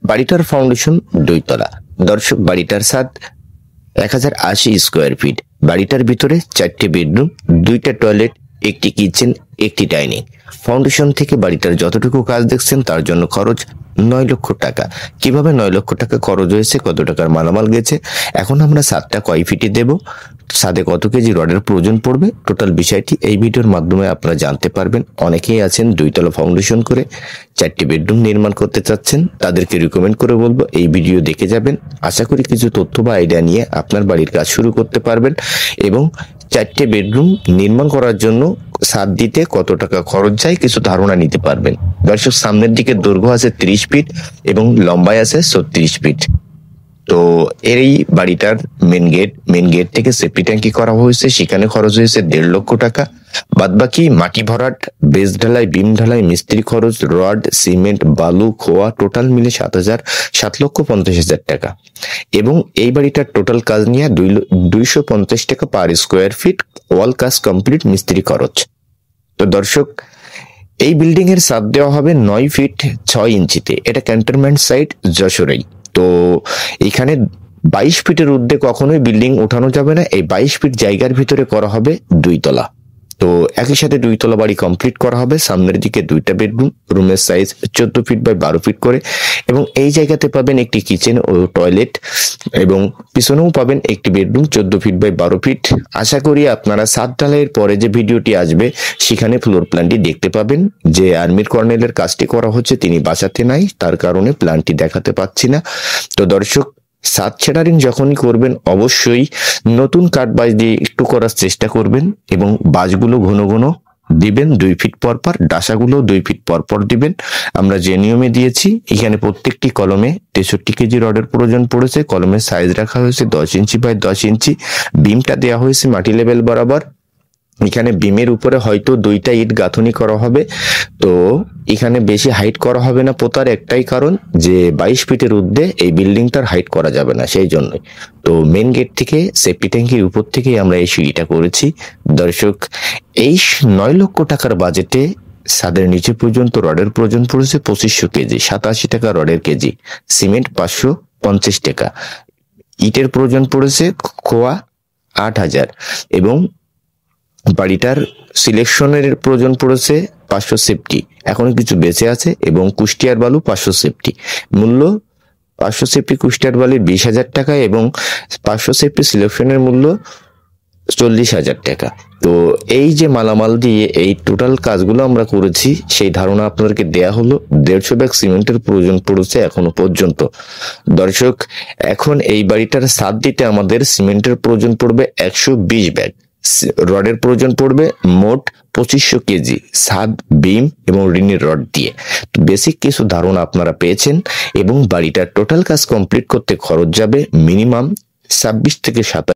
বাড়িটার ফাউন্ডেশন 2 তলা। দর্শক, বাড়িটার ছাদ 1080 স্কোয়ার ফিট। বাড়িটার ভিতরে 4টে বেডরুম, 2টা টয়লেট, একটি কিচেন, একটি ডাইনিং। ফাউন্ডেশন থেকে বাড়িটার যতটুকু কাজ দেখছেন তার জন্য খরচ 9 লক্ষ টাকা। কিভাবে 9 লক্ষ টাকা খরচ হয়েছে, কত টাকার মালামাল গেছে, এখন আমরা ছাদটা কয় ফিটে দেব, ছাদে কত কেজি রডের প্রয়োজন পড়বে, টোটাল বিষয়টি এই ভিডিওর মাধ্যমে আপনারা জানতে পারবেন। অনেকেই আছেন 2 তলা ফাউন্ডেশন করে 4টি বেডরুম নির্মাণ করতে চাচ্ছেন, তাদেরকে রিকমেন্ড করে বলবো এই ভিডিও দেখে যাবেন। আশা করি কিছু তথ্য বা আইডিয়া নিয়ে আপনার বাড়ির কাজ শুরু করতে পারবেন এবং 4টে বেডরুম নির্মাণ করার জন্য ছাদ দিতে কত টাকা খরচ যায় কিছু ধারণা নিতে পারবেন। দর্শক, সামনের দিকে দৈর্ঘ্য আছে 30 ফিট এবং লম্বায় আছে 36 ফিট। তো এই বাড়িটার মেন গেট থেকে সেফটি ট্যাঙ্কি করা হয়েছে, সেখানে খরচ হয়েছে 1.5 লক্ষ টাকা। বাদবাকি মাটি ভরাট, বেস ঢালাই, বিম ঢালাই, মিস্ত্রি খরচ, রড, সিমেন্ট, বালু, খোয়া টোটাল মিলে 7,50,000 টাকা। এবং এই বাড়িটার টোটাল কাজ নিয়ে 250 টাকা পার স্কোয়ার ফিট, ওয়াল কাজ কমপ্লিট, মিস্ত্রি খরচ। তো দর্শক, এই বিল্ডিং এর ছাদ দেওয়া হবে 9 ফিট 6 ইঞ্চিতে। এটা ক্যান্টনমেন্ট সাইট যশোরেই। তো এখানে 22 ফিটের ঊর্ধ্বে কখনোই বিল্ডিং ওঠানো যাবে না। এই 22 ফিট জায়গার ভিতরে করা হবে 2 তলা। তো একই সাথে 2 তলা বাড়ি কমপ্লিট করা হবে। সামনের দিকে 2টা বেডরুম, রুমের সাইজ 14 ফিট বাই 12 ফিট করে, এবং এই জায়গাতে পাবেন একটি কিচেন ও টয়লেট, এবং পিছনেও পাবেন একটি বেডরুম 14 ফিট বাই 12 ফিট। আশা করি আপনারা ছাদ ঢালাইয়ের পরে যে ভিডিওটি আসবে সেখানে ফ্লোর প্ল্যানটি দেখতে পাবেন। যে আর্মির কর্নেলের কাজটি করা হচ্ছে তিনি বাঁচাতে নাই, তার কারণে প্ল্যানটি দেখাতে পাচ্ছি না। তো দর্শক, ছাদ শেডারিং যখনই করবেন অবশ্যই নতুন কাঠ বাঁশ দিয়ে একটু করার চেষ্টা করবেন, এবং বাঁশগুলো ঘন ঘন দিবেন 2 ফিট পর পর, ডাসাগুলো 2 ফিট পর পর দিবেন। আমরা যে নিয়মে দিয়েছি, এখানে প্রত্যেকটি কলমে 63 কেজি রডের প্রয়োজন পড়েছে। কলমের সাইজ রাখা হয়েছে 10 ইঞ্চি বাই 10 ইঞ্চি। বিমটা দেওয়া হয়েছে মাটি লেভেল বরাবর। এখানে বিমের উপরে হয়তো 2টা ইট গাঁথনি করা হবে। তো এখানে বেশি হাইট করা হবে না, পোতার একটাই কারণ যে 22 ফিটের ঊর্ধ্বে এই বিল্ডিংটার হাইট করা যাবে না, সেই জন্যই। তো মেন গেট থেকে সেফটি ট্যাঙ্কির উপর থেকেই আমরা এই সিঁড়িটা করেছি। দর্শক, এই 9 লক্ষ টাকার বাজেটে ছাদের নিচে পর্যন্ত রডের প্রয়োজন পড়েছে 2500 কেজি, 87 টাকা রডের কেজি। সিমেন্ট 550 টাকা। ইটের প্রয়োজন পড়েছে খোয়া 8000, এবং বাড়িটার সিলেকশনের প্রয়োজন পড়েছে 500 সেফটি, এখনো কিছু বেঁচে আছে, এবং কুষ্টিয়ার বালু 500 সেফটি। মূল্য 500 সেফটি কুষ্টিয়ার বালির 20,000 টাকা, এবং 500 সেফটি সিলেকশনের মূল্য 40,000 টাকা। তো এই যে মালামাল দিয়ে এই টোটাল কাজগুলো আমরা করেছি, সেই ধারণা আপনাদেরকে দেয়া হলো। 150 ব্যাগ সিমেন্টের প্রয়োজন পড়েছে এখনো পর্যন্ত। দর্শক, এখন এই বাড়িটার ছাদ দিতে আমাদের সিমেন্টের প্রয়োজন পড়বে 120 ব্যাগ, রডের প্রয়োজন পড়বে মোট 2500 কেজি, ছাদ, বিম এবং রিনের রড দিয়ে। বেসিক কিছু ধারণা আপনারা পেয়েছেন, এবং বাড়িটার টোটাল কাজ কমপ্লিট করতে খরচ যাবে মিনিমাম 26 থেকে 27